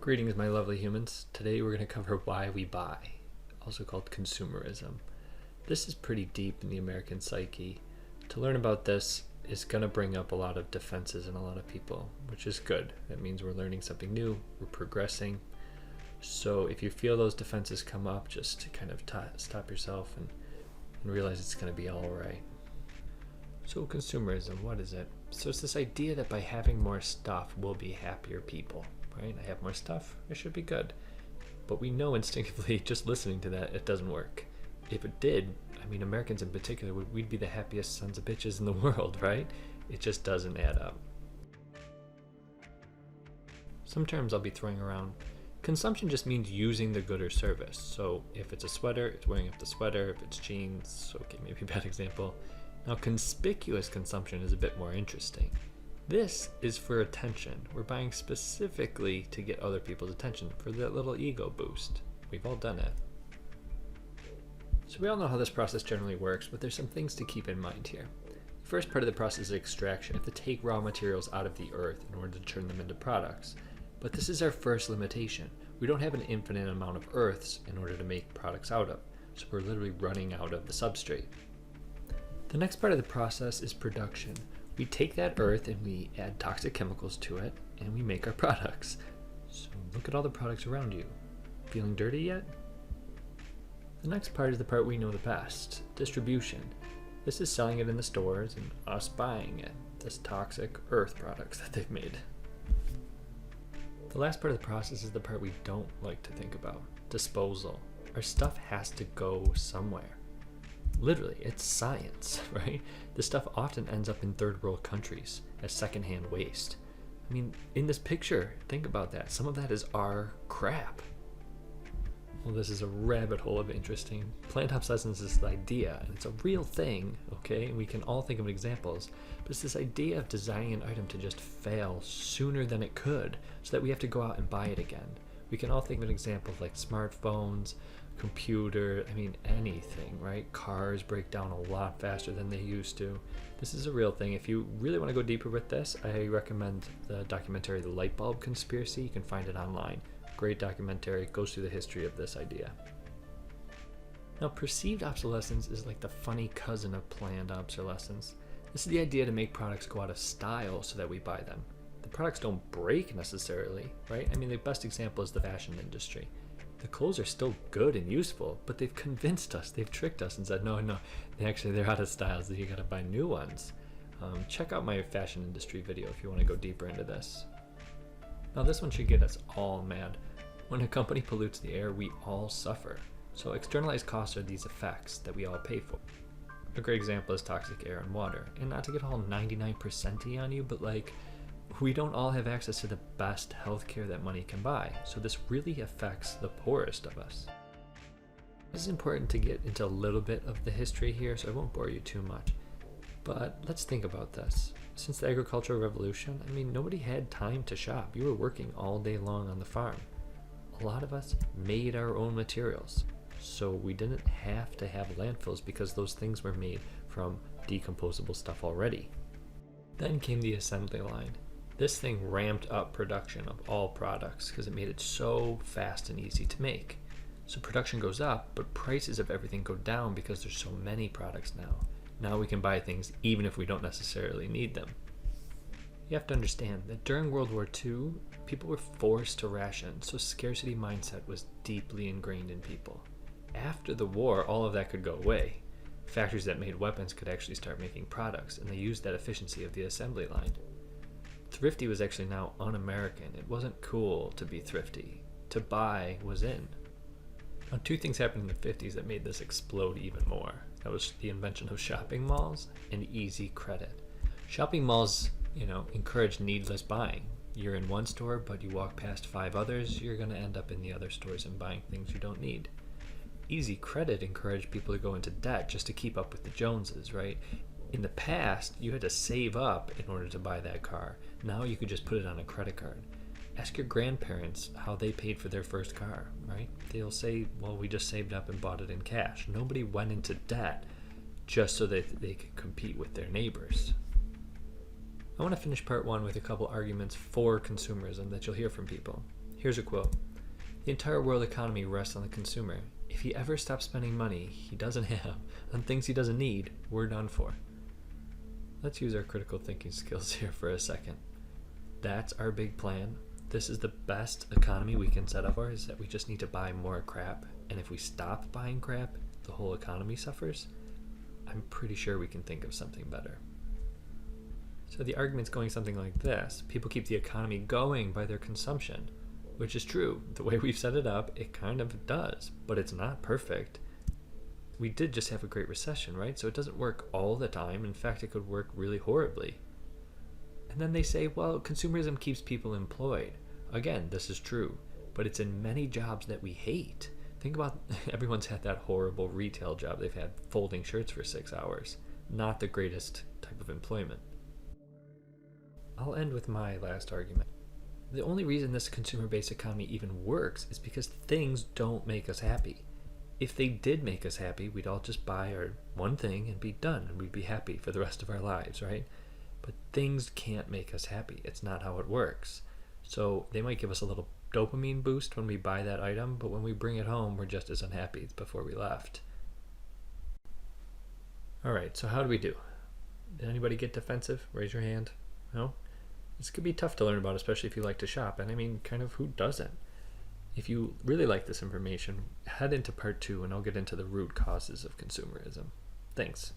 Greetings, my lovely humans. Today we're going to cover why we buy, also called consumerism. This is pretty deep in the American psyche. To learn about this is going to bring up a lot of defenses in a lot of people, which is good. That means we're learning something new, we're progressing. So if you feel those defenses come up, just kind of stop yourself and realize it's going to be all right. So consumerism, what is it? So it's this idea that by having more stuff, we'll be happier people, right? I have more stuff, I should be good. But we know instinctively, just listening to that, it doesn't work. If it did, Americans in particular, we'd be the happiest sons of bitches in the world, right? It just doesn't add up. Some terms I'll be throwing around. Consumption just means using the good or service. So if it's a sweater, it's wearing up the sweater. If it's jeans, okay, maybe a bad example. Now, conspicuous consumption is a bit more interesting. This is for attention. We're buying specifically to get other people's attention, for that little ego boost. We've all done it. So we all know how this process generally works, but there's some things to keep in mind here. The first part of the process is extraction. We have to take raw materials out of the earth in order to turn them into products. But this is our first limitation. We don't have an infinite amount of earths in order to make products out of, so we're literally running out of the substrate. The next part of the process is production. We take that earth and we add toxic chemicals to it, and we make our products. So look at all the products around you. Feeling dirty yet? The next part is the part we know the best, distribution. This is selling it in the stores and us buying it, this toxic earth products that they've made. The last part of the process is the part we don't like to think about, disposal. Our stuff has to go somewhere. Literally, it's science, right? This stuff often ends up in third world countries as secondhand waste. In this picture, think about that. Some of that is our crap. Well, this is a rabbit hole of interesting. Planned obsolescence is this idea, and it's a real thing, okay? And we can all think of examples, but it's this idea of designing an item to just fail sooner than it could, so that we have to go out and buy it again. We can all think of an example like smartphones, computer, anything, right? Cars break down a lot faster than they used to. This is a real thing. If you really want to go deeper with this, I recommend the documentary The Light Bulb Conspiracy. You can find it online. Great documentary, goes through the history of this idea. Now, perceived obsolescence is like the funny cousin of planned obsolescence. This is the idea to make products go out of style so that we buy them. The products don't break necessarily, right? The best example is the fashion industry. The clothes are still good and useful, but they've convinced us, they've tricked us and said, no, they're out of style, so you gotta buy new ones. Check out my fashion industry video if you want to go deeper into this. Now, this one should get us all mad. When a company pollutes the air, we all suffer. So externalized costs are these effects that we all pay for. A great example is toxic air and water. And not to get all 99%-y on you, but we don't all have access to the best healthcare that money can buy. So this really affects the poorest of us. This is important to get into a little bit of the history here, so I won't bore you too much. But let's think about this. Since the agricultural revolution, nobody had time to shop. You were working all day long on the farm. A lot of us made our own materials. So we didn't have to have landfills because those things were made from decomposable stuff already. Then came the assembly line. This thing ramped up production of all products because it made it so fast and easy to make. So production goes up, but prices of everything go down because there's so many products now. Now we can buy things even if we don't necessarily need them. You have to understand that during World War II, people were forced to ration, so scarcity mindset was deeply ingrained in people. After the war, all of that could go away. Factories that made weapons could actually start making products, and they used that efficiency of the assembly line. Thrifty was actually now un-American. It wasn't cool to be thrifty. To buy was in. Now, two things happened in the 50s that made this explode even more. That was the invention of shopping malls and easy credit. Shopping malls, encourage needless buying. You're in one store, but you walk past 5 others, you're going to end up in the other stores and buying things you don't need. Easy credit encouraged people to go into debt just to keep up with the Joneses, right? In the past, you had to save up in order to buy that car. Now you could just put it on a credit card. Ask your grandparents how they paid for their first car, right? They'll say, well, we just saved up and bought it in cash. Nobody went into debt just so that they could compete with their neighbors. I want to finish part one with a couple arguments for consumerism that you'll hear from people. Here's a quote: "The entire world economy rests on the consumer. If he ever stops spending money he doesn't have on things he doesn't need, we're done for." Let's use our critical thinking skills here for a second. That's our big plan. This is the best economy we can set up for, is that we just need to buy more crap. And if we stop buying crap, the whole economy suffers. I'm pretty sure we can think of something better. So the argument's going something like this: people keep the economy going by their consumption, which is true. The way we've set it up, it kind of does, but it's not perfect. We did just have a great recession, right? So it doesn't work all the time. In fact, it could work really horribly. And then they say, well, consumerism keeps people employed. Again, this is true, but it's in many jobs that we hate. Think about everyone's had that horrible retail job. They've had folding shirts for 6 hours. Not the greatest type of employment. I'll end with my last argument. The only reason this consumer-based economy even works is because things don't make us happy. If they did make us happy, we'd all just buy our one thing and be done, and we'd be happy for the rest of our lives, right? But things can't make us happy. It's not how it works. So they might give us a little dopamine boost when we buy that item, but when we bring it home, we're just as unhappy as before we left. All right, so how do we do? Did anybody get defensive? Raise your hand. No? This could be tough to learn about, especially if you like to shop. And I mean, kind of, who doesn't? If you really like this information, head into part 2 and I'll get into the root causes of consumerism. Thanks.